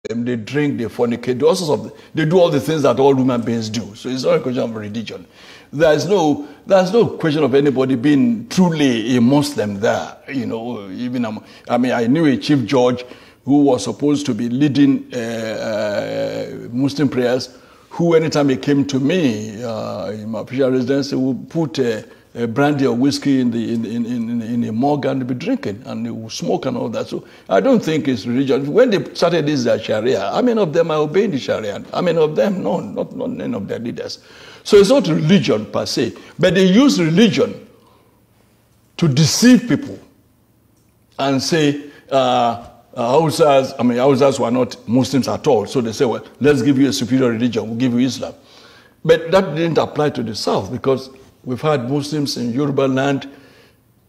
They drink, they fornicate, they do all the things that all human beings do. So it's not a question of religion. There's no question of anybody being truly a Muslim there. You know, even I knew a chief judge who was supposed to be leading Muslim prayers, who anytime he came to me in my official residence, he would put brandy or whiskey in a mug and be drinking, and they will smoke and all that. So I don't think it's religion. When they started this Sharia, how many of them are obeying the Sharia? How many of them? No, not none of their leaders. So it's not religion per se, but they use religion to deceive people and say Hausas were not Muslims at all. So they say, well, let's give you a superior religion, we'll give you Islam. But that didn't apply to the South, because we've had Muslims in Yoruba land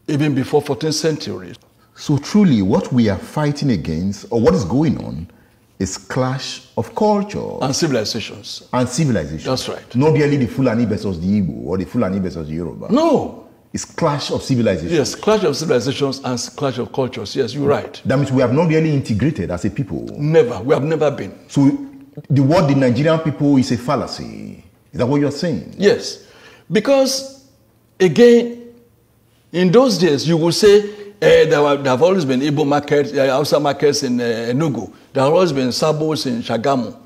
even before 14th century. So truly, what we are fighting against, or what is going on, is clash of culture. And civilizations. And civilizations. That's right. Not really the Fulani versus the Igbo, or the Fulani versus the Yoruba. No. It's clash of civilizations. Yes, clash of civilizations and clash of cultures. Yes, you're right. That means we have not really integrated as a people. Never. We have never been. So the word the Nigerian people is a fallacy. Is that what you're saying? Yes. Because, again, in those days, you will say there have always been Igbo markets, Hausa markets in Enugu. There have always been sabos in Shagamu.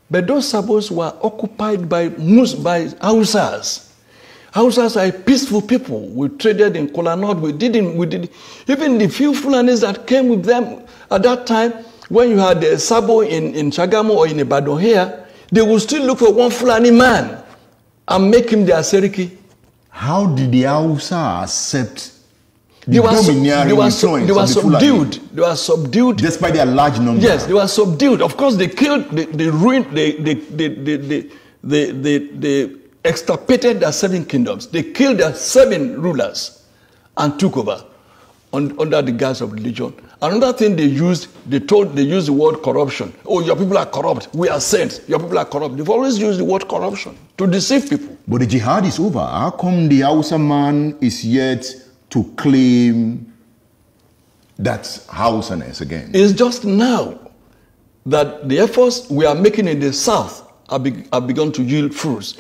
But those sabos were occupied by Hausas. Hausas are peaceful people. We traded in Kola North. We did even the few Fulanis that came with them at that time, when you had a sabo in Shagamu or in Ibadan here, they would still look for one Fulani man and make him their Seriki. How did the Hausa accept the domineering influence of the Fulani? They were subdued. Despite their large number. Yes, they were subdued. Of course, they killed, they ruined, they extirpated their 7 kingdoms. They killed their 7 rulers and took over under the guise of religion. Another thing they used the word corruption. Oh, your people are corrupt. We are saints. Your people are corrupt. They've always used the word corruption to deceive people. But the jihad is over. How come the Hausa man is yet to claim that Hausaness again? It's just now that the efforts we are making in the South have begun to yield fruits.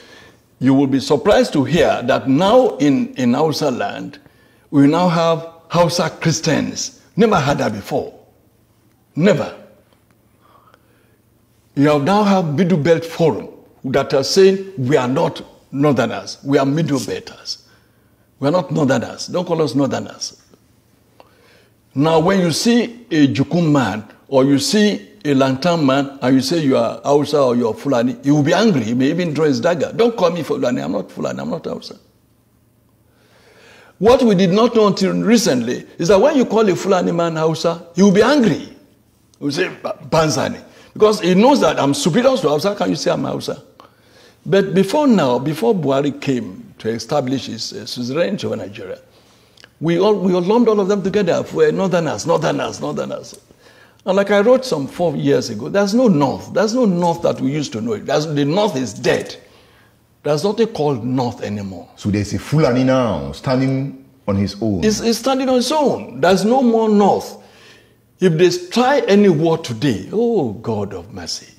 You will be surprised to hear that now in Hausa land, we now have Hausa Christians. Never had that before. Never. You now have Middle Belt Forum that are saying we are not Northerners, we are Middle Belters. We are not Northerners. Don't call us Northerners. Now when you see a Jukum man or you see a Lantan man and you say you are Hausa or you are Fulani, he will be angry. He may even draw his dagger. Don't call me Fulani. I'm not Fulani. I'm not Hausa. What we did not know until recently is that when you call a Fulani man Hausa, he will be angry. He will say Banzani. Because he knows that I'm superior to Hausa. How can you say I'm Hausa? But before now, before Buhari came to establish his suzerainty over Nigeria, we all lumped all of them together. We're Northerners. And like I wrote some 4 years ago, there's no North. There's no North that we used to know. The North is dead. There's nothing called North anymore. So there's a Fulani now standing on his own. It's standing on its own. There's no more North. If they try any war today, oh God of mercy.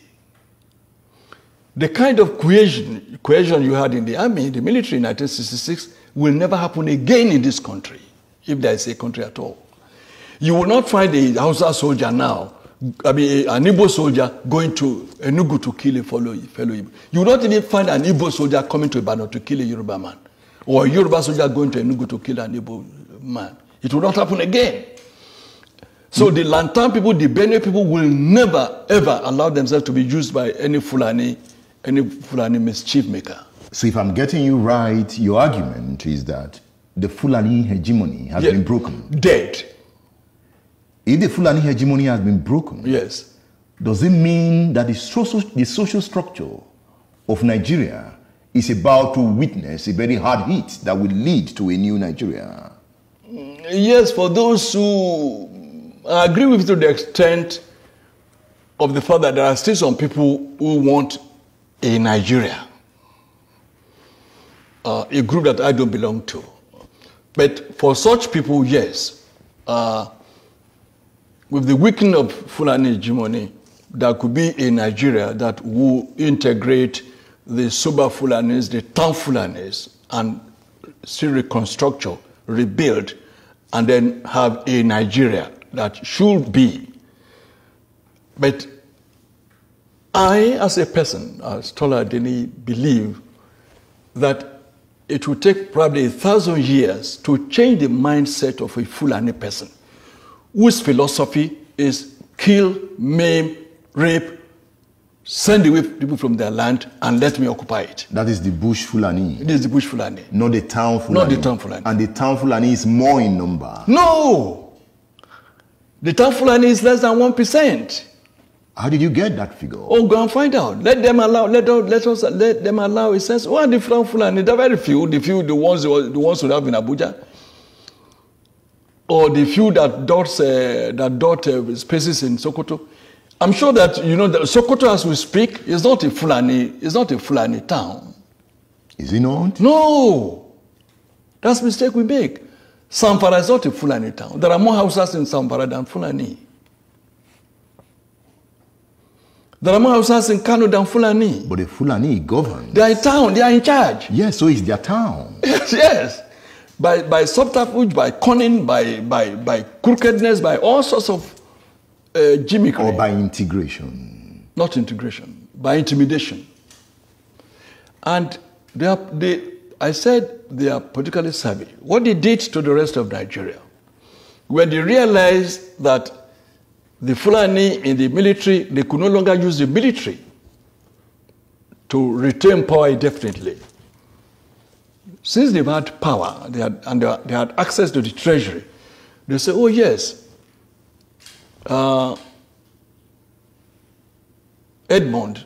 The kind of cohesion you had in the army, the military in 1966, will never happen again in this country, if there is a country at all. You will not find a Hausa soldier now, an Igbo soldier going to Enugu to kill a fellow Igbo. You will not even find an Igbo soldier coming to Ibadan to kill a Yoruba man, or a Yoruba soldier going to Enugu to kill an Igbo man. It will not happen again. So the Lantan people, the Benue people will never ever allow themselves to be used by any Fulani mischief maker. So if I'm getting you right, your argument is that the Fulani hegemony has been broken. Dead. If the Fulani hegemony has been broken, yes, does it mean that the social structure of Nigeria is about to witness a very hard hit that will lead to a new Nigeria? Yes, for those who agree with you to the extent of the fact that there are still some people who want a Nigeria, a group that I don't belong to. But for such people, yes, with the weakening of Fulani hegemony, there could be a Nigeria that will integrate the sober Fulanis, the town Fulanis, and still reconstruct, rebuild, and then have a Nigeria that should be. But I, as a person, as Tola Adeni, believe that it will take probably 1,000 years to change the mindset of a Fulani person whose philosophy is kill, maim, rape, send away people from their land and let me occupy it. That is the bush Fulani. It is the bush Fulani. Not the town Fulani. Not the town Fulani. And the town Fulani is more in number. No! The town Fulani is less than 1%. How did you get that figure? Oh, go and find out. Let them allow a sense. What are the town Fulani? There are very few. The ones who have in Abuja. Or the few that dot spaces in Sokoto. I'm sure that you know that Sokoto, as we speak, is not a Fulani town. Is it not? No, that's a mistake we make. Zamfara is not a Fulani town. There are more Hausas in Zamfara than Fulani. There are more Hausas in Kano than Fulani. But the Fulani govern. They are in town. They are in charge. Yes, so it's their town. Yes. By subterfuge, by cunning, by crookedness, by all sorts of gimmickry. Or by integration. Not integration, by intimidation. And I said they are politically savvy. What they did to the rest of Nigeria, when they realized that the Fulani in the military, they could no longer use the military to retain power indefinitely. Since they've had power, they had access to the treasury, they say, oh yes, Edmond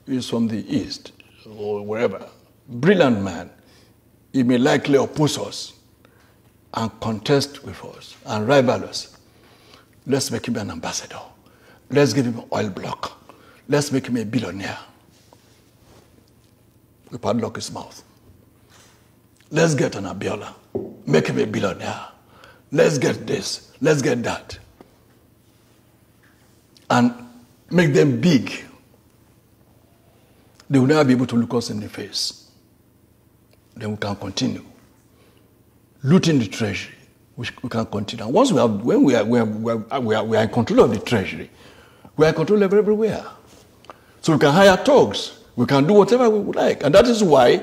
is from the east, or wherever, brilliant man. He may likely oppose us and contest with us and rival us. Let's make him an ambassador. Let's give him an oil block. Let's make him a billionaire. We padlock his mouth. Let's get an Abiola. Make him a billionaire. Let's get this. Let's get that. And make them big. They will never be able to look us in the face. Then we can continue. Looting the treasury, we can continue. And once when we are in control of the treasury, we are in control of everywhere. So we can hire thugs. We can do whatever we would like. And that is why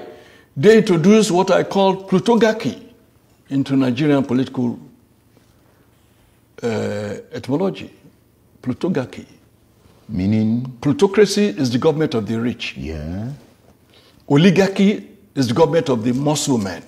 they introduced what I call plutocracy into Nigerian political etymology. Plutocracy. Meaning? Plutocracy is the government of the rich. Yeah. Oligarchy is the government of the muscle men.